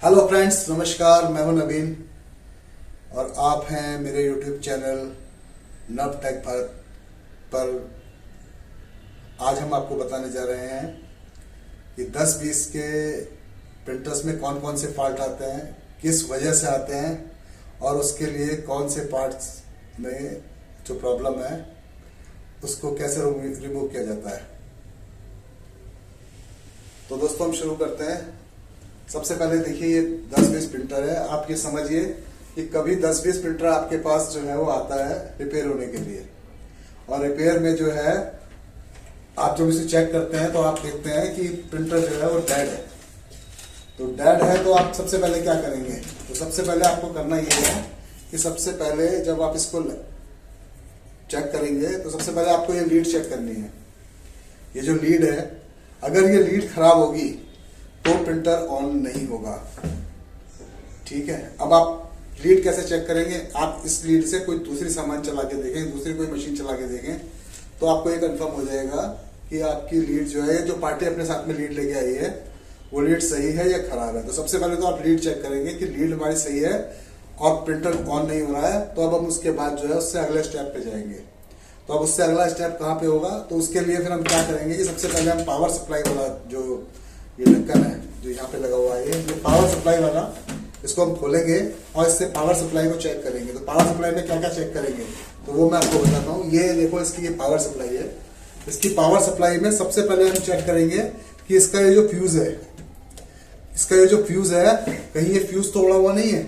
Hello friends, नमस्कार। मैं हूं नवीन और आप हैं मेरे यूट्यूब चैनल नव टेक भारत पर। आज हम आपको बताने जा रहे हैं कि 10-20 के प्रिंटर्स में कौन कौन से फॉल्ट आते हैं, किस वजह से आते हैं और उसके लिए कौन से पार्ट्स में जो प्रॉब्लम है उसको कैसे रिमूव किया जाता है। तो दोस्तों, हम शुरू करते हैं। सबसे पहले देखिए, ये 10-20 प्रिंटर है। आप ये समझिए कि कभी 10-20 प्रिंटर आपके पास जो है वो आता है रिपेयर होने के लिए, और रिपेयर में जो है आप जब इसे चेक करते हैं तो आप देखते हैं कि प्रिंटर जो है वो डेड है। तो डेड है तो आप सबसे पहले क्या करेंगे? तो सबसे पहले आपको करना ये है कि सबसे पहले जब आप इसको चेक करेंगे तो सबसे पहले आपको ये लीड चेक करनी है। ये जो लीड है, अगर ये लीड खराब होगी तो प्रिंटर ऑन नहीं होगा। ठीक है, अब आप लीड कैसे चेक करेंगे? आप इस लीड से कोई दूसरी सामान चला के देखें, दूसरी कोई मशीन चला के देखें, तो आपको ये कंफर्म हो जाएगा कि आपकी लीड जो है, जो पार्टी अपने साथ में लीड लेके आई है, वो लीड सही है या खराब है। तो सबसे पहले तो आप लीड चेक करेंगे कि लीड हमारी सही है और प्रिंटर ऑन नहीं हो रहा है। तो अब हम उसके बाद जो है उससे अगले स्टेप पे जाएंगे। तो अब उससे अगला स्टेप कहाँ पे होगा? तो उसके लिए फिर हम क्या करेंगे कि सबसे पहले हम पावर सप्लाई वाला जो ये ढक्कन है जो यहाँ पे लगा हुआ है, ये पावर सप्लाई वाला, इसको हम खोलेंगे और इससे पावर सप्लाई को चेक करेंगे। तो पावर सप्लाई में क्या क्या चेक करेंगे तो वो मैं आपको बताता हूँ। ये देखो, इसकी ये पावर सप्लाई है। इसकी पावर सप्लाई में सबसे पहले हम चेक करेंगे कि इसका ये जो फ्यूज है, इसका ये जो फ्यूज है, कहीं ये फ्यूज तोड़ा हुआ नहीं है।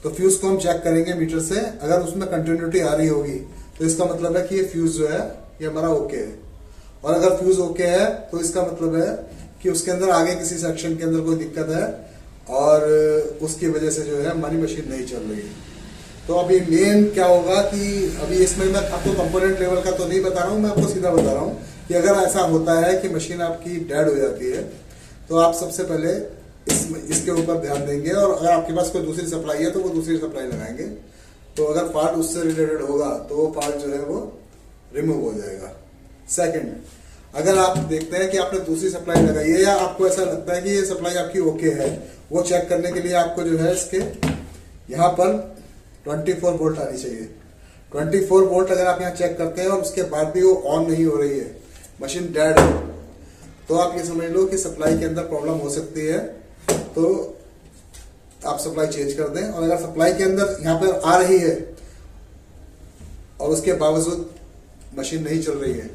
तो फ्यूज को हम चेक करेंगे मीटर से। अगर उसमें कंटिन्यूटी आ रही होगी तो इसका मतलब है कि ये फ्यूज जो है ये हमारा ओके है। और अगर फ्यूज ओके है तो इसका मतलब है कि उसके अंदर आगे किसी सेक्शन के अंदर कोई दिक्कत है और उसकी वजह से जो है हमारी मशीन नहीं चल रही है। तो अभी मेन क्या होगा कि अभी इसमें मैं आपको कंपोनेंट लेवल का तो नहीं बता रहा हूँ, मैं आपको सीधा बता रहा हूँ कि अगर ऐसा होता है कि मशीन आपकी डेड हो जाती है तो आप सबसे पहले इसके ऊपर ध्यान देंगे, और अगर आपके पास कोई दूसरी सप्लाई है तो वो दूसरी सप्लाई लगाएंगे। तो अगर पार्ट उससे रिलेटेड होगा तो वो पार्ट जो है वो रिमूव हो जाएगा। सेकंड, अगर आप देखते हैं कि आपने दूसरी सप्लाई लगाई है या आपको ऐसा लगता है कि ये सप्लाई आपकी ओके है, वो चेक करने के लिए आपको जो है इसके यहाँ पर 24 वोल्ट आनी चाहिए। 24 वोल्ट अगर आप यहाँ चेक करते हैं और उसके बाद भी वो ऑन नहीं हो रही है, मशीन डेड है, तो आप ये समझ लो कि सप्लाई के अंदर प्रॉब्लम हो सकती है। तो आप सप्लाई चेंज कर दें। और अगर सप्लाई के अंदर यहाँ पर आ रही है और उसके बावजूद मशीन नहीं चल रही है,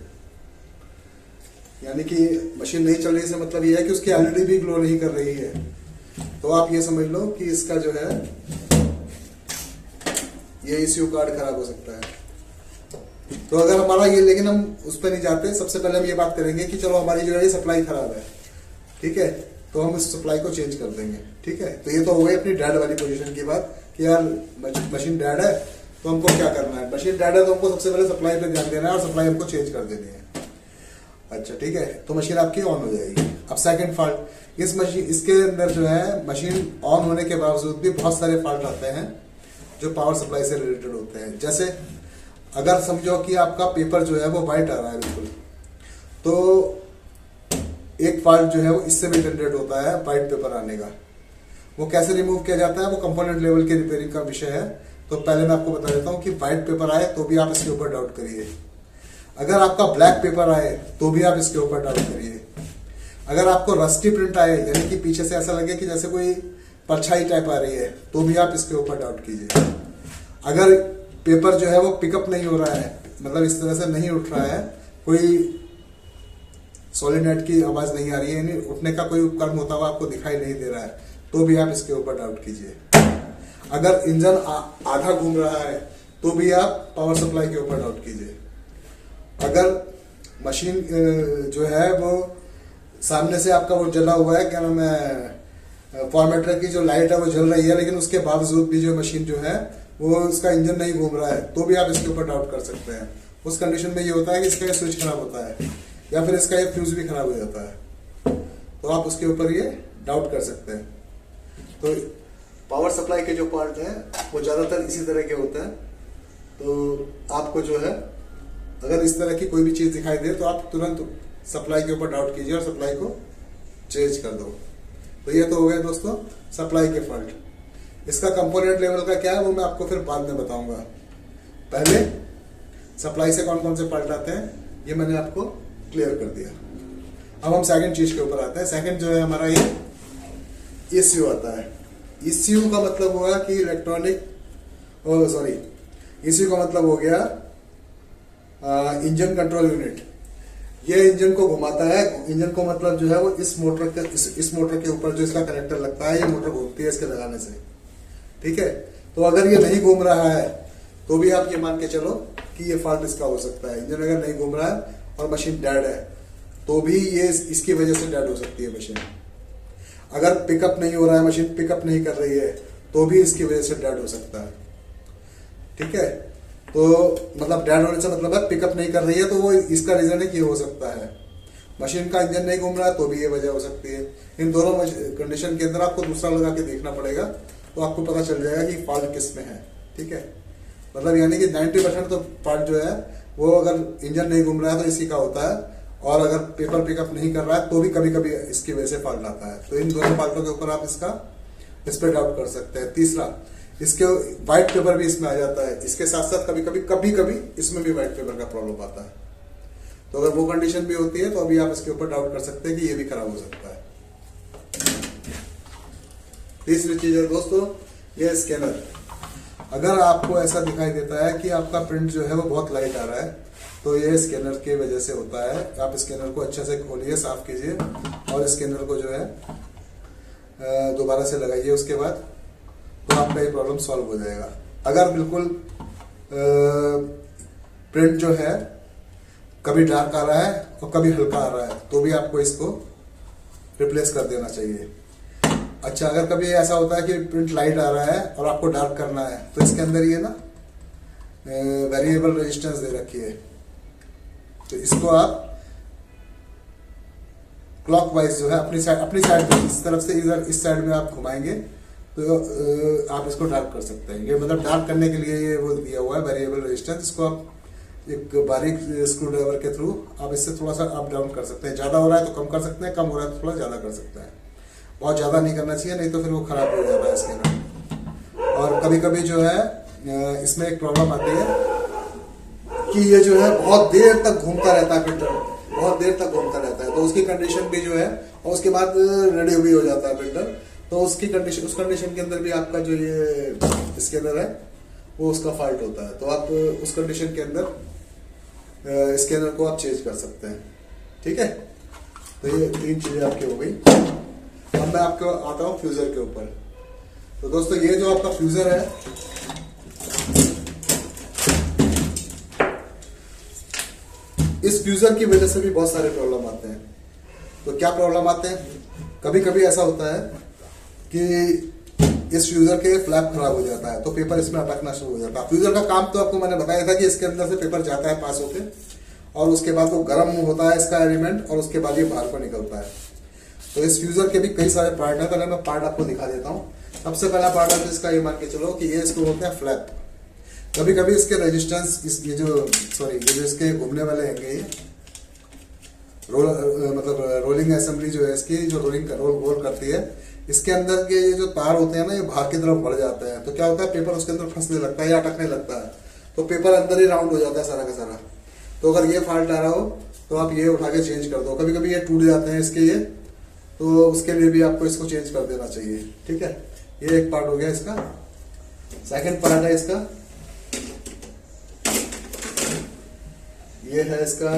यानी कि मशीन नहीं चल रही से मतलब ये है कि उसकी एलईडी भी ग्लो नहीं कर रही है, तो आप ये समझ लो कि इसका जो है ये ईसीयू कार्ड खराब हो सकता है। तो अगर हमारा ये, लेकिन हम उस पर नहीं जाते। सबसे पहले हम ये बात करेंगे कि चलो हमारी जो है ये सप्लाई खराब है, ठीक है, तो हम इस सप्लाई को चेंज कर देंगे। ठीक है, तो ये तो हो गई अपनी डेड वाली पोजीशन की बात कि यार मशीन डेड है तो हमको क्या करना है। मशीन डेड है तो हमको सबसे पहले सप्लाई पे ध्यान देना है और सप्लाई हमको चेंज कर देनी है। अच्छा, ठीक है, तो मशीन आपकी ऑन हो जाएगी। अब सेकंड फॉल्ट, इस मशीन, इसके अंदर जो है मशीन ऑन होने के बावजूद भी बहुत सारे फॉल्ट आते हैं जो पावर सप्लाई से रिलेटेड होते हैं। जैसे अगर समझो कि आपका पेपर जो है वो वाइट आ रहा है बिल्कुल, तो एक फॉल्ट जो है वो इससे भी जनरेट होता है वाइट पेपर आने का। वो कैसे रिमूव किया जाता है, वो कंपोनेंट लेवल की रिपेयरिंग का विषय है। तो पहले मैं आपको बता देता हूँ कि व्हाइट पेपर आए तो भी आप इसके ऊपर डाउट करिए। अगर आपका ब्लैक पेपर आए तो भी आप इसके ऊपर डाउट करिए। अगर आपको रस्टी प्रिंट आए, यानी कि पीछे से ऐसा लगे कि जैसे कोई परछाई टाइप आ रही है, तो भी आप इसके ऊपर डाउट कीजिए। अगर पेपर जो है वो पिकअप नहीं हो रहा है, मतलब इस तरह से नहीं उठ रहा है, कोई सॉलिनेट की आवाज नहीं आ रही है, यानी उठने का कोई उपकरण होता हुआ आपको दिखाई नहीं दे रहा है, तो भी आप इसके ऊपर डाउट कीजिए। अगर इंजन आधा घूम रहा है तो भी आप पावर सप्लाई के ऊपर डाउट कीजिए। अगर मशीन जो है वो सामने से आपका वो जला हुआ है, क्या नाम है, फॉर्मेटर की जो लाइट है वो जल रही है, लेकिन उसके बावजूद भी जो मशीन जो है वो उसका इंजन नहीं घूम रहा है, तो भी आप इसके ऊपर डाउट कर सकते हैं। उस कंडीशन में ये होता है कि इसका ये स्विच खराब होता है या फिर इसका ये फ्यूज भी खराब हो जाता है, तो आप उसके ऊपर ये डाउट कर सकते हैं। तो पावर सप्लाई के जो पार्ट हैं वो ज्यादातर इसी तरह के होते हैं। तो आपको जो है अगर इस तरह की कोई भी चीज दिखाई दे तो आप तुरंत सप्लाई के ऊपर डाउट कीजिए और सप्लाई को चेंज कर दो। तो ये तो हो गया दोस्तों सप्लाई के फॉल्ट। इसका कंपोनेंट लेवल का क्या है वो मैं आपको फिर बाद में बताऊंगा। पहले सप्लाई से कौन कौन से फॉल्ट आते हैं ये मैंने आपको क्लियर कर दिया। अब हम सेकंड चीज के ऊपर आते हैं। सेकंड जो है हमारा ये ECU आता है। ECU का मतलब हुआ कि ECU का मतलब हो गया इंजन कंट्रोल यूनिट। ये इंजन को घुमाता है। इंजन को मतलब जो है वो इस मोटर के ऊपर जो इसका कनेक्टर लगता है, ये मोटर घूमती है इसके लगाने से, ठीक है। तो अगर ये नहीं घूम रहा है तो भी आप ये मान के चलो कि ये फॉल्ट इसका हो सकता है। इंजन अगर नहीं घूम रहा है और मशीन डेड है तो भी ये इसकी वजह से डेड हो सकती है मशीन। अगर पिकअप नहीं हो रहा है, मशीन पिकअप नहीं कर रही है तो भी इसकी वजह से डेड हो सकता है, ठीक है। तो मतलब डेड होने से मतलब है पिकअप नहीं कर रही है, तो वो इसका रीजन है कि हो सकता है मशीन का इंजन नहीं घूम रहा है तो भी ये वजह हो सकती है। इन दोनों कंडीशन के अंदर आपको दूसरा लगा के देखना पड़ेगा तो आपको पता चल जाएगा कि फॉल्ट किस में है, ठीक है। मतलब यानी कि 90% तो फॉल्ट जो है वो अगर इंजन नहीं घूम रहा है तो इसी का होता है, और अगर पेपर पिकअप नहीं कर रहा है तो भी कभी कभी इसकी वजह से फॉल्ट आता है। तो इन दोनों फॉल्टों के ऊपर आप इस पर डाउट कर सकते हैं। तीसरा, इसके व्हाइट पेपर भी इसमें आ जाता है। इसके साथ साथ कभी कभी इसमें भी व्हाइट पेपर का प्रॉब्लम आता है। तो अगर वो कंडीशन भी होती है तो अभी आप इसके ऊपर डाउट कर सकते हैं कि ये भी खराब हो सकता है। तीसरी चीज है दोस्तों ये स्कैनर। अगर आपको ऐसा दिखाई देता है कि आपका प्रिंट जो है वो बहुत लाइट आ रहा है तो ये स्कैनर की वजह से होता है। आप स्कैनर को अच्छे से खोलिए, साफ कीजिए और स्कैनर को जो है दोबारा से लगाइए। उसके बाद तो आपका ये प्रॉब्लम सॉल्व हो जाएगा। अगर बिल्कुल प्रिंट जो है कभी डार्क आ रहा है और कभी हल्का आ रहा है तो भी आपको इसको रिप्लेस कर देना चाहिए। अच्छा, अगर कभी ऐसा होता है कि प्रिंट लाइट आ रहा है और आपको डार्क करना है तो इसके अंदर ये ना वेरिएबल रेजिस्टेंस दे रखी है, तो इसको आप क्लॉकवाइज जो है अपनी साइड पे इस तरफ से इधर इस साइड में आप घुमाएंगे तो आप इसको डार्क कर सकते हैं। ये मतलब डार्क करने के लिए ये वो दिया हुआ है वेरिएबल रेजिस्टेंस। इसको आप एक बारीक स्क्रू ड्राइवर के थ्रू आप इससे थोड़ा सा अप डाउन कर सकते हैं। ज्यादा हो रहा है तो कम कर सकते हैं, कम हो रहा है तो थोड़ा ज्यादा कर सकते हैं। बहुत ज्यादा नहीं करना चाहिए, नहीं तो फिर वो खराब हो जाता है स्कैनर। और कभी कभी जो है इसमें एक प्रॉब्लम आती है कि ये जो है बहुत देर तक घूमता रहता है प्रिंटर, बहुत देर तक घूमता रहता है। तो उसकी कंडीशन भी जो है और उसके बाद रेडी भी हो जाता है प्रिंटर, तो उस कंडीशन के अंदर भी आपका जो ये स्कैनर है वो उसका फॉल्ट होता है। तो आप उस कंडीशन के अंदर स्कैनर को आप चेंज कर सकते हैं, ठीक है। तो ये 3 चीजें आपकी हो गई। अब मैं आपको आता हूं फ्यूजर के ऊपर। तो दोस्तों ये जो आपका फ्यूजर है इस फ्यूजर की वजह से भी बहुत सारे प्रॉब्लम आते हैं। तो क्या प्रॉब्लम आते हैं? कभी कभी ऐसा होता है कि इस फ्यूजर के फ्लैप खराब हो जाता है तो पेपर इसमें अटकना शुरू हो जाता है। फ्यूजर का काम तो आपको मैंने बताया था कि इसके अंदर से पेपर जाता है पास होके, और उसके बाद वो गर्म होता है इसका एलिमेंट, और उसके बाद ये बाहर को निकलता है। तो इस फ्यूजर के भी कई सारे पार्ट हैं। पहले मैं पार्ट आपको दिखा देता हूँ। सबसे पहला पार्ट है इसका, ये मान के चलो कि ये इसको होते हैं फ्लैप। कभी कभी इसके रेजिस्टेंस ये जो इसके घूमने वाले हैं ये रोलिंग असेंबली जो है इसकी, जो रोल करती है, इसके अंदर के ये जो तार होते हैं ना ये बाहर की तरफ बढ़ जाते हैं। तो क्या होता है पेपर उसके अंदर फंसने लगता है या अटकने लगता है, तो पेपर अंदर ही राउंड हो जाता है सारा का सारा। तो अगर ये फॉल्ट आ रहा हो तो आप ये उठा के चेंज कर दो। कभी कभी ये टूट जाते हैं इसके ये, तो उसके लिए भी आपको इसको चेंज कर देना चाहिए, ठीक है। ये एक पार्ट हो गया इसका। सेकंड पार्ट है इसका, ये है इसका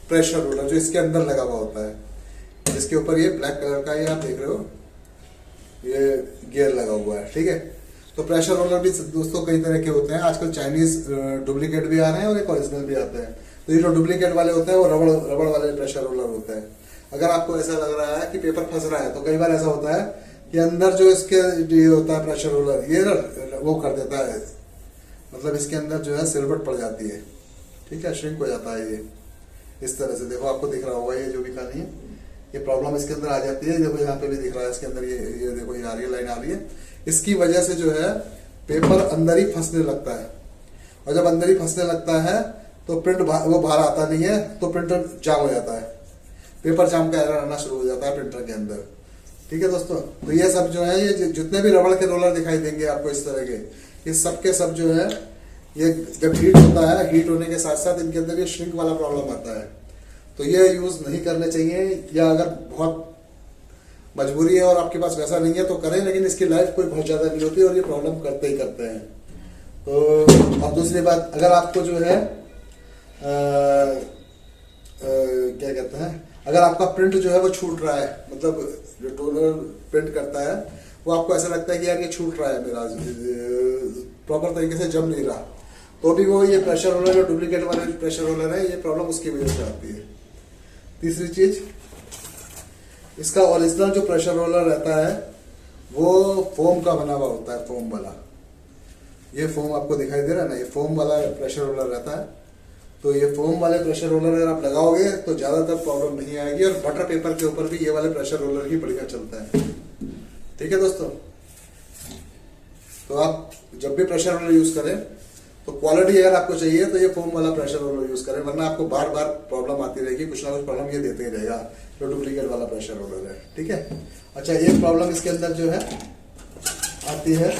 प्रेशर रोलर जो इसके अंदर लगा हुआ होता है। इसके ऊपर ये ब्लैक कलर का ये आप देख रहे हो ये गियर लगा हुआ है, ठीक है। तो प्रेशर रोलर भी दोस्तों कई तरह के होते हैं। आजकल चाइनीज डुप्लीकेट भी आ रहे हैं और एक ओरिजिनल भी आते हैं। तो ये जो डुप्लीकेट वाले होते हैं वो रबड़ वाले प्रेशर रोलर होते हैं। अगर आपको ऐसा लग रहा है कि पेपर फंस रहा है तो कई बार ऐसा होता है कि अंदर जो इसके ये होता है प्रेशर रोलर ये वो कर देता है, मतलब इसके अंदर जो है सिलवट पड़ जाती है, ठीक है, श्रिंक हो जाता है ये इस तरह से। देखो आपको दिख रहा होगा ये जो भी कहानी है, ये प्रॉब्लम इसके अंदर आ जाती है। देखो यहाँ पे भी दिख रहा है इसके अंदर ये देखो ये आ रही है, लाइन आ रही है। इसकी वजह से जो है पेपर अंदर ही फंसने लगता है, और जब अंदर ही फंसने लगता है तो प्रिंट वो बाहर आता नहीं है, तो प्रिंटर जाम हो जाता है, पेपर जाम का एरर आना शुरू हो जाता है प्रिंटर के अंदर। ठीक है दोस्तों। तो ये सब जो है, ये जितने भी रबड़ के रोलर दिखाई देंगे आपको इस तरह के, ये सब के सब जो है, ये जब हीट होता है, हीट होने के साथ साथ इनके अंदर ये श्रिंक वाला प्रॉब्लम आता है। तो ये यूज नहीं करने चाहिए, या अगर बहुत मजबूरी है और आपके पास वैसा नहीं है तो करें, लेकिन इसकी लाइफ कोई बहुत ज्यादा नहीं होती और ये प्रॉब्लम करते ही करते हैं। तो और दूसरी बात, अगर आपको जो है क्या कहते हैं, अगर आपका प्रिंट जो है वो छूट रहा है, मतलब जो टोनर प्रिंट करता है वो आपको ऐसा लगता है कि यार ये छूट रहा है मेरा, प्रॉपर तरीके से जम नहीं रहा, तो भी वो ये प्रेशर रोलर, जो डुप्लीकेट वाले प्रेशर रोलर है, ये प्रॉब्लम उसकी वजह से आती है। तीसरी चीज, इसका ओरिजिनल जो प्रेशर रोलर रहता है वो फोम का बना हुआ होता है, फोम वाला। ये फोम आपको दिखाई दे रहा है ना, ये फोम वाला प्रेशर रोलर रहता है। तो ये फोम वाले प्रेशर रोलर अगर आप लगाओगे तो ज्यादातर प्रॉब्लम नहीं आएगी, और बटर पेपर के ऊपर भी ये वाले प्रेशर रोलर ही बढ़िया चलता है। ठीक है दोस्तों। तो आप जब भी प्रेशर रोलर यूज करें तो क्वालिटी अगर आपको चाहिए तो ये फोम वाला प्रेशर रोलर यूज करें, वरना आपको बार बार प्रॉब्लम आती रहेगी, कुछ ना कुछ प्रॉब्लम ये देते ही रहेगा जो डुप्लीकेट वाला प्रेशर रोलर है। ठीक है। अच्छा, एक प्रॉब्लम इसके अंदर जो है आती है,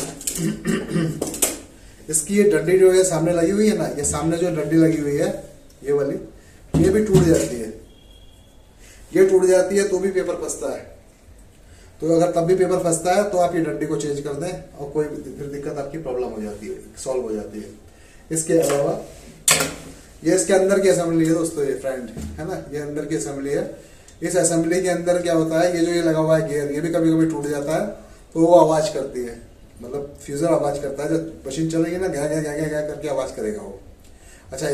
इसकी ये डंडी जो है सामने लगी हुई है ना, ये सामने जो डंडी लगी हुई है ये वाली, ये भी टूट जाती है। ये टूट जाती है तो भी पेपर फंसता है। तो अगर तब भी पेपर फंसता है तो आप ये डंडी को चेंज कर दें और कोई फिर दिक्कत आपकी प्रॉब्लम हो जाती है, सॉल्व हो जाती है। इसके अलावा ये इसके अंदर की असेंबली है दोस्तों, ये फ्रेंड है ना, ये अंदर की असेंबली है। इस असेंबली के अंदर क्या होता है, ये जो ये लगा हुआ है गियर, ये भी कभी कभी टूट जाता है तो वो आवाज करती है, मतलब फ्यूजर आवाज करता है। जब मशीन चलेगी ना, गया गया गया गया करके आवाज करेगा वो। अच्छा,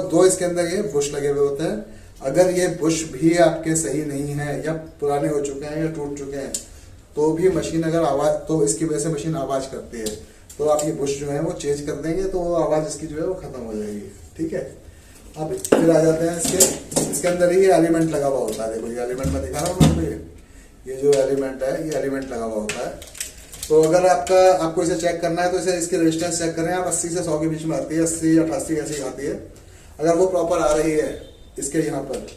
दो इसके अंदर ये बुश लगे हुए होते हैं। अगर ये बुश भी आपके सही नहीं है, या पुराने हो चुके हैं, या टूट चुके हैं, तो भी मशीन अगर आवाज, तो इसकी वजह से मशीन आवाज करती है। तो आप ये बुश जो है वो चेंज कर देंगे तो वो आवाज इसकी जो है वो खत्म हो जाएगी। ठीक है। अब फिर आ जाते हैं इसके अंदर ही ये एलिमेंट लगा हुआ होता है। देखो ये एलिमेंट मैं दिखा रहा हूँ आपको, ये जो एलिमेंट है, ये एलिमेंट लगा हुआ होता है। तो अगर आपको इसे चेक करना है तो इसे इसकी रेजिस्टेंस चेक करें आप। 80 से 100 के बीच में आती है, 80 88 ऐसी आती है। अगर वो प्रॉपर आ रही है, इसके यहाँ पर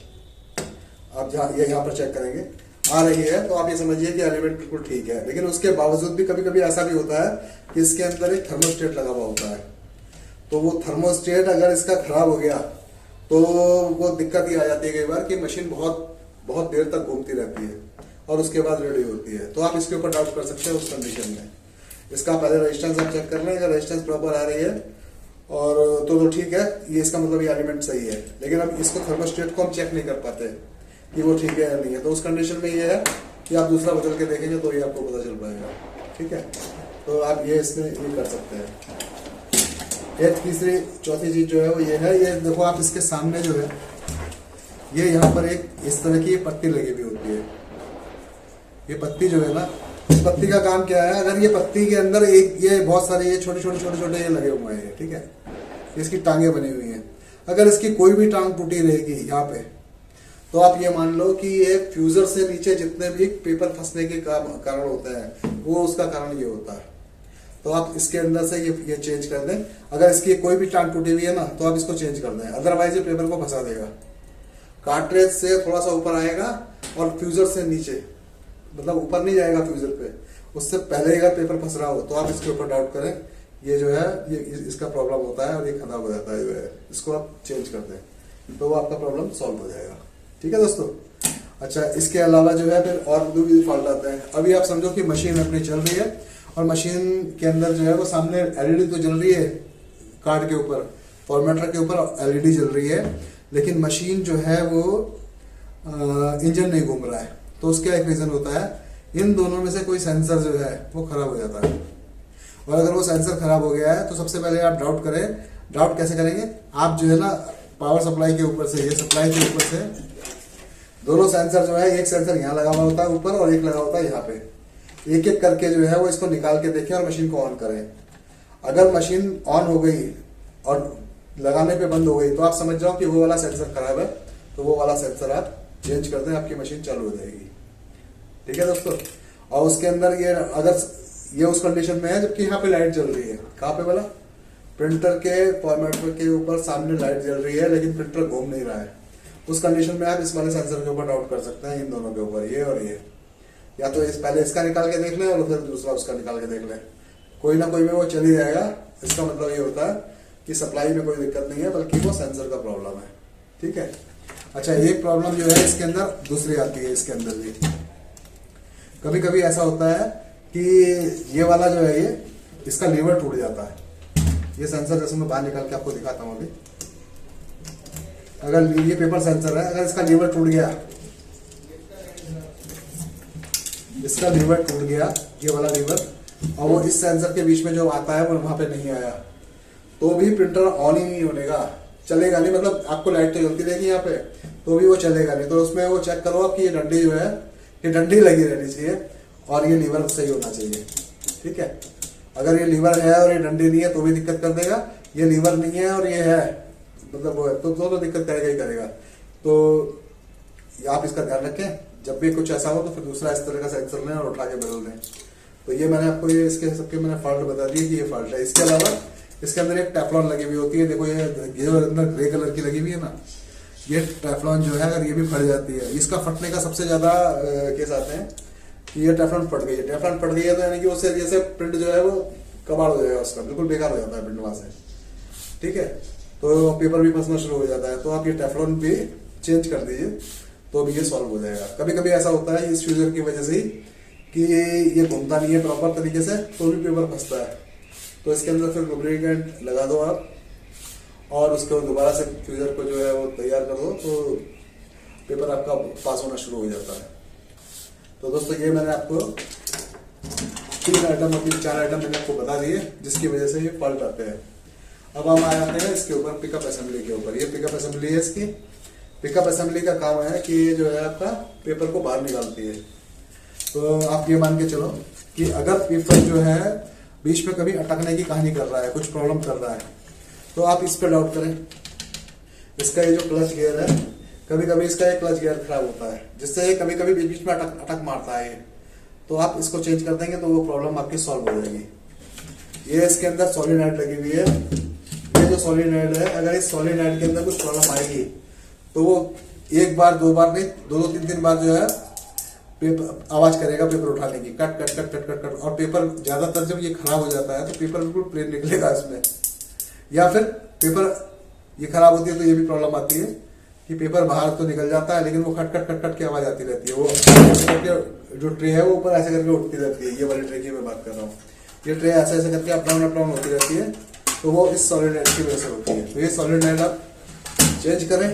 आप यहाँ पर चेक करेंगे आ रही है, तो आप ये समझिए कि एलिमेंट बिल्कुल ठीक है। लेकिन उसके बावजूद भी कभी कभी ऐसा भी होता है कि इसके अंदर एक थर्मोस्टेट लगा हुआ होता है। तो वो थर्मोस्टेट अगर इसका खराब हो गया तो वो दिक्कत ही आ जाती है कई बार कि मशीन बहुत देर तक घूमती रहती है और उसके बाद रेडी होती है। तो आप इसके ऊपर डाउट कर सकते हैं उस कंडीशन में। इसका पहले रेजिस्टेंस आप चेक कर लें, अगर रेजिस्टेंस प्रॉपर आ रही है और तो ठीक है, ये इसका मतलब ये एलिमेंट सही है। लेकिन अब इसको थर्मोस्टेट को हम चेक नहीं कर पाते कि वो ठीक है या नहीं है, तो उस कंडीशन में ये है कि आप दूसरा बदल के देखेंगे तो ये आपको पता चल पाएगा। ठीक है। तो आप ये इसमें ये कर सकते हैं। एक तीसरी चौथी चीज जो है वो ये है, ये देखो आप इसके सामने जो है, ये यहाँ पर एक इस तरह की पत्ती लगी हुई होती है। ये पत्ती जो है ना, इस पत्ती का काम क्या है, अगर ये पत्ती के अंदर एक ये बहुत सारे ये छोटे छोटे ये लगे हुए हैं, ठीक है, इसकी टांगे बनी हुई हैं। अगर इसकी कोई भी टांग टूटी रहेगी यहाँ पे, तो आप ये मान लो कि ये फ्यूजर से नीचे जितने भी पेपर फंसने के कारण होते हैं, वो उसका कारण ये होता है। तो आप इसके अंदर से ये चेंज कर दें। अगर इसकी कोई भी टांग टूटी हुई है ना, तो आप इसको चेंज कर दें, अदरवाइज ये पेपर को फंसा देगा। कार्ट्रेज से थोड़ा सा ऊपर आएगा और फ्यूजर से नीचे, मतलब ऊपर नहीं जाएगा फ्यूजर पे, उससे पहले अगर पेपर फंस रहा हो तो आप इसके ऊपर डाउट करें। ये जो है ये इसका प्रॉब्लम होता है और ये खराब हो जाता है जो है, इसको आप चेंज कर दें तो वो आपका प्रॉब्लम सॉल्व हो जाएगा। ठीक है दोस्तों। अच्छा, इसके अलावा जो है फिर और भी फॉल्ट आते हैं। अभी आप समझो कि मशीन अपनी चल रही है और मशीन के अंदर जो है वो सामने एलईडी तो जल रही है, कार्ड के ऊपर, फॉर्मेटर के ऊपर एलईडी जल रही है, लेकिन मशीन जो है वो इंजन नहीं घूम रहा है। तो उसका एक रीजन होता है, इन दोनों में से कोई सेंसर जो है वो खराब हो जाता है। और अगर वो सेंसर खराब हो गया है तो सबसे पहले आप डाउट करें। डाउट कैसे करेंगे, आप जो है ना पावर सप्लाई के ऊपर से, ये सप्लाई के ऊपर से दोनों सेंसर जो है, एक सेंसर यहाँ लगा हुआ होता है ऊपर और एक लगा होता है यहाँ पे, एक एक करके जो है वो इसको निकाल के देखें और मशीन को ऑन करें। अगर मशीन ऑन हो गई और लगाने पे बंद हो गई तो आप समझ जाओ कि वो वाला सेंसर खराब है, तो वो वाला सेंसर आप चेंज कर दें, आपकी मशीन चालू हो जाएगी। ठीक है दोस्तों। और उसके अंदर ये अगर ये उस कंडीशन में है जबकि यहाँ पे लाइट जल रही है, कहाँ पे वाला, प्रिंटर के फॉर्मेटर के ऊपर सामने लाइट जल रही है लेकिन प्रिंटर घूम नहीं रहा है, उस कंडीशन में आप इस वाले सेंसर के ऊपर डाउट कर सकते हैं, इन दोनों के ऊपर, ये और ये। या तो पहले इसका निकाल के देख लें और फिर दूसरा उसका निकाल के देख लें, कोई ना कोई में वो चल ही जाएगा। इसका मतलब ये होता है कि सप्लाई में कोई दिक्कत नहीं है, बल्कि वो सेंसर का प्रॉब्लम है। ठीक है। अच्छा, एक प्रॉब्लम जो है इसके अंदर दूसरी आती है। इसके अंदर भी कभी कभी ऐसा होता है कि ये वाला जो है, ये इसका लीवर टूट जाता है। ये सेंसर जैसे मैं बाहर निकाल के आपको दिखाता हूं अभी। अगर ये पेपर सेंसर है, अगर इसका लीवर टूट गया, इसका लीवर टूट गया, ये वाला लीवर, और वो इस सेंसर के बीच में जो आता है वो वहां पे नहीं आया, तो भी प्रिंटर ऑन ही नहीं होनेगा, चलेगा नहीं। मतलब आपको लाइट तो जलती रहेगी यहाँ पे, तो भी वो चलेगा नहीं। तो उसमें वो चेक करो कि ये डंडी जो है, ये डंडी लगी रहनी चाहिए और ये लीवर सही होना चाहिए। ठीक है। अगर ये लीवर है और ये डंडी नहीं है तो भी दिक्कत कर देगा। ये लीवर नहीं है और ये है, मतलब वो है, तो दिक्कत करेगा ही करेगा। तो आप इसका ध्यान रखें, जब भी कुछ ऐसा हो तो फिर दूसरा इस तरह का सेंसर लें और उठा के बदल दें। तो ये मैंने आपको ये इसके सबके मैंने फॉल्ट बता दिए कि ये फॉल्ट है। इसके अलावा इसके अंदर एक टेफ्लॉन लगी हुई होती है। देखो ये अंदर ग्रे कलर की लगी हुई है ना, ये टेफ्लॉन जो है, अगर ये भी फट जाती है, इसका फटने का सबसे ज्यादा केस आते हैं कि ये टेफ्लॉन फट गई है। टेफ्लॉन फट गई है तो यानी कि उससे जैसे प्रिंट जो है वो कबाड़ हो जाएगा, उसका बिल्कुल बेकार हो जाता है प्रिंट वहां से। ठीक है। तो पेपर भी फंसना शुरू हो जाता है। तो आप ये टेफ्लॉन भी चेंज कर दीजिए, तो भी ये सॉल्व हो जाएगा। कभी कभी ऐसा होता है इस फ्यूजर की वजह से ही कि ये घूमता नहीं है प्रॉपर तरीके से, तो भी पेपर फंसता है। तो इसके अंदर फिर लुब्रिकेंट लगा दो आप, और उसको दोबारा से फ्यूजर को जो है वो तैयार कर दो, तो पेपर आपका पास होना शुरू हो जाता है। तो दोस्तों, ये मैंने आपको 3 आइटम और 4 आइटम मैंने आपको बता दिए जिसकी वजह से ये फॉल्ट आते हैं। अब हम आ जाते हैं इसके ऊपर, पिकअप असेंबली के ऊपर। ये पिकअप असेंबली है इसकी। पिकअप असेंबली का काम है कि ये जो है आपका पेपर को बाहर निकालती है। तो आप ये मान के चलो कि अगर पेपर जो है बीच में कभी अटकने की कहानी कर रहा है, कुछ प्रॉब्लम कर रहा है, तो आप इस पर डाउट करें। इसका ये जो क्लच गियर है, कभी कभी इसका ये क्लच गियर खराब होता है, जिससे कभी कभी बीच बीच में अटक मारता है। तो आप इसको चेंज कर देंगे तो वो प्रॉब्लम आपकी सॉल्व हो जाएगी। ये इसके अंदर सॉलिनॉइड लगी हुई है। ये जो सॉलिनॉइड है, अगर इस सॉलिनॉइड के अंदर कुछ प्रॉब्लम आएगी तो वो 1 बार 2 बार नहीं, 2 3 बार जो है पेपर आवाज करेगा पेपर उठाने की, cut cut cut cut cut cut. और पेपर ज्यादातर जब ये खराब हो जाता है तो पेपर बिल्कुल प्लेन निकलेगा इसमें। या फिर पेपर ये खराब होती है तो ये भी प्रॉब्लम आती है कि पेपर बाहर तो निकल जाता है, लेकिन वो खट खट खट खट की आवाज आती रहती है। वो ऐसे करके जो ट्रे है वो ऊपर ऐसे करके उठती रहती है। ये वाली ट्रे की मैं बात कर रहा हूँ। ये ट्रे ऐसे ऐसे करके अप डाउन होती रहती है, तो वो इस सॉलिनॉइड की वजह से होती है। तो ये सॉलिनॉइड आप चेंज करें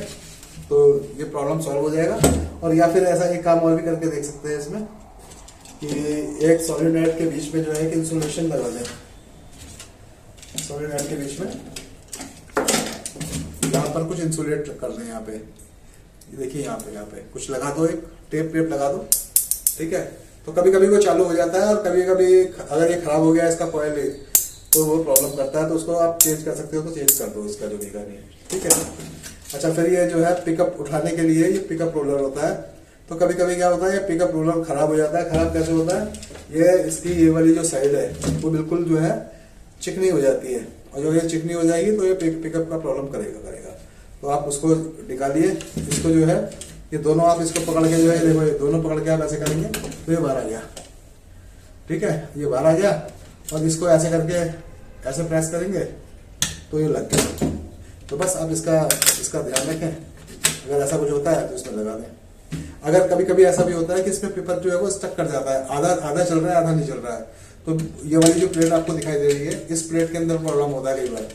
तो ये प्रॉब्लम सॉल्व हो जाएगा। और या फिर ऐसा एक काम और भी करके देख सकते हैं इसमें कि एक सॉलिनॉइड के बीच में जो है कि इंसुलेशन लगा दें। सॉलिनॉइड के बीच में यहाँ पर कुछ इंसुलेट कर दें। यहाँ पे देखिए, यहाँ पे कुछ लगा दो, एक टेप लगा दो। ठीक है। तो कभी कभी वो चालू हो जाता है और कभी कभी अगर ये खराब हो गया इसका कॉइल तो वो प्रॉब्लम करता है, तो उसको आप चेंज कर सकते हो, तो चेंज कर दो इसका जो भी नहीं है। ठीक है। अच्छा, फिर ये जो है पिकअप उठाने के लिए ये पिकअप रोलर होता है। तो कभी कभी क्या होता है, ये पिकअप रोलर खराब हो जाता है। खराब कैसे होता है, ये इसकी ये वाली जो साइड है वो बिल्कुल जो है चिकनी हो जाती है, और जो ये चिकनी हो जाएगी तो ये पिकअप का प्रॉब्लम करेगा। तो आप उसको निकालिए। इसको जो है ये दोनों आप इसको पकड़ के जो है, देखो ये दोनों पकड़ के आप ऐसे करेंगे तो ये बाहर आ गया। ठीक है, ये बाहर आ गया। और इसको ऐसे करके ऐसे प्रेस करेंगे तो ये लग गया। तो बस आप इसका ध्यान रखें। अगर ऐसा कुछ होता है तो इसमें लगा दें। अगर कभी कभी ऐसा भी होता है कि इसमें पेपर जो है वो स्टक कर जाता है, आधा चल रहा है आधा नहीं चल रहा है, तो ये वाली जो प्लेट आपको दिखाई दे रही है, इस प्लेट के अंदर प्रॉब्लम होता है। कई बार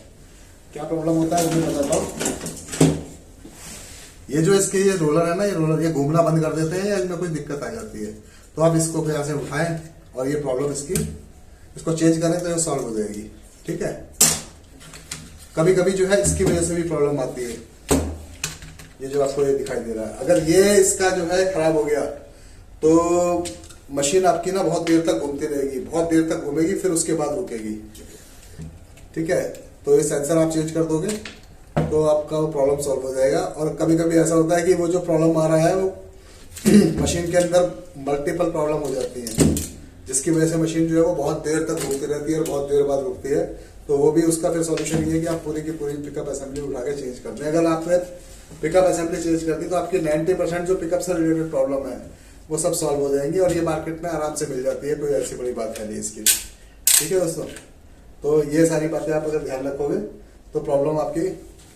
क्या प्रॉब्लम होता है वो मैं बताता हूँ। ये जो इसके ये रोलर है ना, ये घूमना बंद कर देते हैं या इनमें कोई दिक्कत आ जाती है, तो आप इसको यहाँ से उठाएं और ये प्रॉब्लम इसको चेंज करें तो ये सॉल्व हो जाएगी। ठीक है। कभी कभी जो है इसकी वजह से भी प्रॉब्लम आती है। ये जो आपको ये दिखाई दे रहा है, अगर ये इसका जो है खराब हो गया तो मशीन आपकी ना बहुत देर तक घूमती रहेगी, बहुत देर तक घूमेगी, फिर उसके बाद रुकेगी। ठीक है। तो ये सेंसर आप चेंज कर दोगे तो आपका वो प्रॉब्लम सॉल्व हो जाएगा। और कभी कभी ऐसा होता है कि वो जो प्रॉब्लम आ रहा है वो मशीन के अंदर मल्टीपल प्रॉब्लम हो जाती है, जिसकी वजह से मशीन जो है वो बहुत देर तक घूमती रहती है और बहुत देर बाद रुकती है। तो वो भी उसका फिर सॉल्यूशन ये है कि आप पूरी की पूरी पिकअप असेंबली उठा के चेंज कर दें। अगर आपने पिकअप असेंबली चेंज कर दी तो आपकी 90% जो पिकअप से रिलेटेड प्रॉब्लम है वो सब सॉल्व हो जाएंगी और ये मार्केट में आराम से मिल जाती है, कोई ऐसी बड़ी बात है नहीं इसकी। ठीक है दोस्तों, तो ये सारी बातें आप अगर ध्यान रखोगे तो प्रॉब्लम आपकी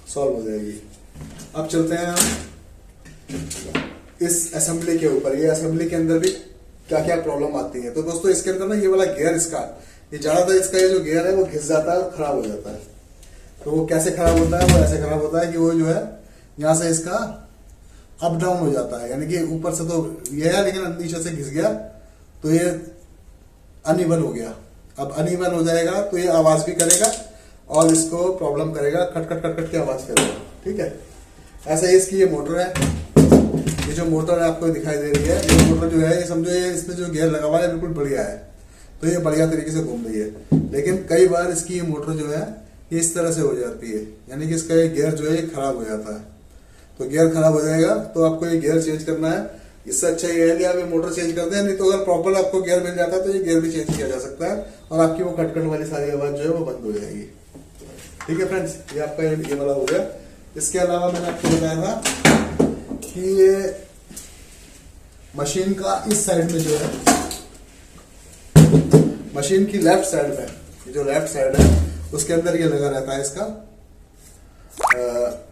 सॉल्व हो जाएगी। अब चलते हैं हम इस असेंबली के ऊपर। ये असेंबली के अंदर भी क्या क्या प्रॉब्लम आती है। तो दोस्तों इसके अंदर ना ये वाला गियर इसका, ये ज्यादातर इसका ये जो गियर है वो घिस जाता है और खराब हो जाता है। तो वो कैसे खराब होता है, वो ऐसे खराब होता है कि वो जो है यहाँ से इसका अप डाउन हो जाता है, यानी कि ऊपर से तो ये है लेकिन नीचे से घिस गया तो ये अनइवन हो गया। अब अनइवन हो जाएगा तो ये आवाज भी करेगा और इसको प्रॉब्लम करेगा, खट खट खट खट की आवाज करेगा। ठीक है, ऐसा ही इसकी ये मोटर है। ये जो मोटर है आपको दिखाई दे रही है, ये मोटर जो है ये समझो ये इसमें जो गियर लगा हुआ है बिल्कुल बढ़िया है, तो ये बढ़िया तरीके से घूम रही है। लेकिन कई बार इसकी ये मोटर जो है ये इस तरह से हो जाती है, यानी कि इसका ये गियर जो है ये खराब हो जाता है। तो गियर खराब हो जाएगा तो आपको ये गियर चेंज करना है। इससे अच्छा ये है कि आप ये मोटर चेंज कर दें, नहीं तो अगर प्रॉपर आपको गियर मिल जाता है तो ये गियर भी चेंज किया जा सकता है और आपकी वो खटखट वाली सारी आवाज जो है वो बंद हो जाएगी। ठीक है फ्रेंड्स, ये आपका ये वाला हो गया। इसके अलावा मैंने आपको बताया था कि ये मशीन का इस साइड में जो है, मशीन की लेफ्ट साइड में, ये जो लेफ्ट साइड है उसके अंदर ये लगा रहता है, इसका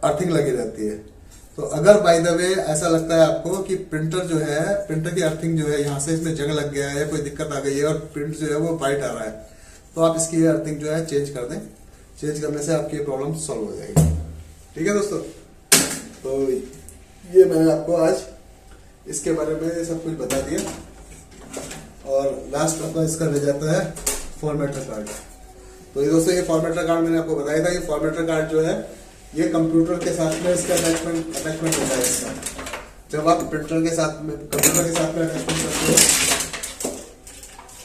अर्थिंग लगी रहती है। तो अगर बाय द वे ऐसा लगता है आपको कि प्रिंटर जो है, प्रिंटर की अर्थिंग जो है यहाँ से इसमें जंग लग गया है, कोई दिक्कत आ गई है और प्रिंट जो है वो वाइट आ रहा है, तो आप इसकी अर्थिंग जो है चेंज कर दें। चेंज करने से आपकी प्रॉब्लम सॉल्व हो जाएगी। ठीक है दोस्तों, तो ये मैंने आपको आज इसके बारे में सब कुछ बता दिया। और लास्ट अपना इसका रह जाता है फॉर्मेटर कार्ड। तो ये दोस्तों ये फॉर्मेटर कार्ड मैंने आपको बताया था। ये फॉर्मेटर कार्ड जो है ये कंप्यूटर के साथ में इसका अटैचमेंट होता है इसका। जब आप प्रिंटर के साथ में, कंप्यूटर के साथ में अटैचमेंट करते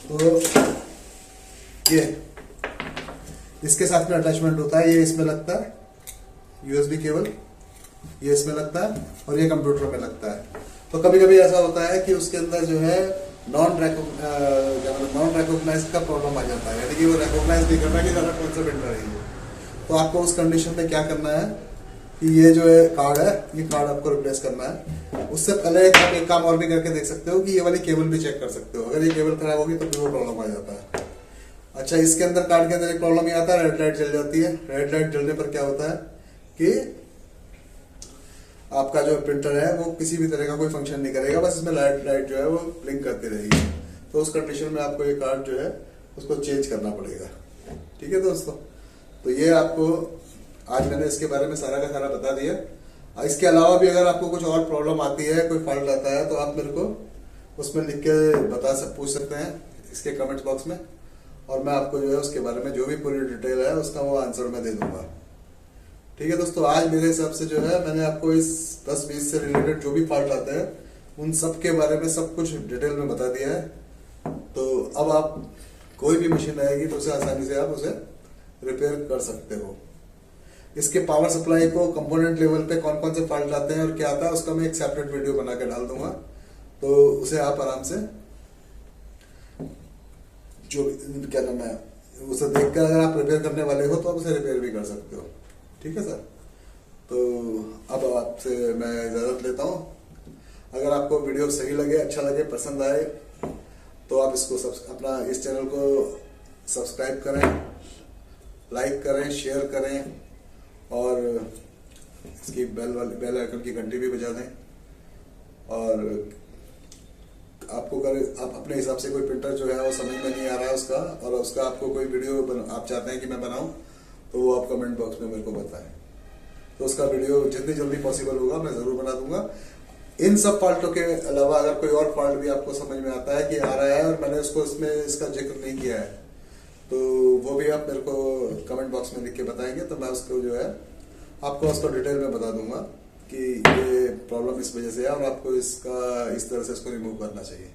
हो तो ये इसके साथ में अटैचमेंट होता है। ये इसमें लगता है यूएसबी केबल, ये इसमें लगता है और ये कंप्यूटर में लगता है। तो कभी कभी ऐसा होता है कि उसके अंदर जो है नॉन रिकॉग्नाइज का प्रॉब्लम आ जाता है, यानी कि वो रिकॉग्नाइज नहीं करना कि ज़्यादा कौन सा प्रिंटर है ये। तो आपको उस कंडीशन में क्या करना है कि ये जो है कार्ड है, ये कार्ड आपको रिप्लेस करना है। उससे पहले आप एक काम और भी करके देख सकते हो कि ये वाली केबल भी चेक कर सकते हो। अगर ये केबल खराब होगी तो फिर वो प्रॉब्लम आ जाता है। अच्छा, इसके अंदर कार्ड के अंदर एक प्रॉब्लम ये आता है, रेड लाइट जल जाती है। रेड लाइट जलने पर क्या होता है कि आपका जो प्रिंटर है वो किसी भी तरह का कोई फंक्शन नहीं करेगा, बस इसमें लाइट जो है वो ब्लिंक करती रहेगी। तो उस कंडीशन में आपको ये कार्ड जो है उसको चेंज करना पड़ेगा। ठीक है दोस्तों, तो ये आपको आज मैंने इसके बारे में सारा का सारा बता दिया। इसके अलावा भी अगर आपको कुछ और प्रॉब्लम आती है, कोई फॉल्ट आता है, तो आप मेरे को उसमें लिख के पूछ सकते हैं इसके कमेंट बॉक्स में, और मैं आपको जो है उसके बारे में जो भी पूरी डिटेल है उसका वो आंसर मैं दे दूंगा। ठीक है दोस्तों, आज मेरे हिसाब से जो है मैंने आपको इस 10-20 से रिलेटेड जो भी फॉल्ट आते हैं उन सब के बारे में सब कुछ डिटेल में बता दिया है। तो अब आप कोई भी मशीन आएगी तो उसे आसानी से आप उसे रिपेयर कर सकते हो। इसके पावर सप्लाई को कंपोनेंट लेवल पे कौन कौन से फॉल्ट आते हैं और क्या आता है उसका मैं एक सेपरेट वीडियो बना के डाल दूंगा, तो उसे आप आराम से जो क्या नाम है उसे देखकर अगर आप रिपेयर करने वाले हो तो आप उसे रिपेयर भी कर सकते हो। ठीक है सर, तो अब आपसे मैं इजाजत लेता हूँ। अगर आपको वीडियो सही लगे, अच्छा लगे, पसंद आए तो आप इसको अपना इस चैनल को सब्सक्राइब करें, लाइक करें, शेयर करें और इसकी बेल आइकन की घंटी भी बजा दें। और आपको अगर आप अपने हिसाब से कोई प्रिंटर जो है वो समझ में नहीं आ रहा है उसका, और उसका आपको कोई वीडियो आप चाहते हैं कि मैं बनाऊं, तो वो आप कमेंट बॉक्स में मेरे को बताएं। तो उसका वीडियो जितनी जल्दी पॉसिबल होगा मैं जरूर बना दूंगा। इन सब फॉल्टों के अलावा अगर कोई और फॉल्ट भी आपको समझ में आता है कि आ रहा है और मैंने उसको इसमें इसका जिक्र नहीं किया है, तो वो भी आप मेरे को कमेंट बॉक्स में लिख के बताएंगे, तो मैं उसको जो है आपको उसको डिटेल में बता दूंगा कि ये प्रॉब्लम इस वजह से है और आपको इसका इस तरह से इसको रिमूव करना चाहिए।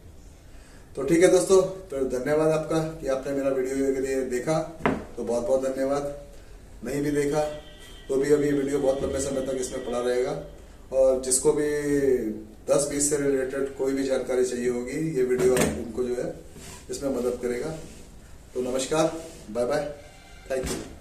तो ठीक है दोस्तों, तो धन्यवाद आपका कि आपने मेरा वीडियो के लिए देखा, तो बहुत बहुत धन्यवाद। नहीं भी देखा तो भी अभी वीडियो बहुत लंबे समय तक इसमें पड़ा रहेगा, और जिसको भी 10-20 से रिलेटेड कोई भी जानकारी चाहिए होगी ये वीडियो उनको जो है इसमें मदद करेगा। तो नमस्कार, बाय बाय, थैंक यू।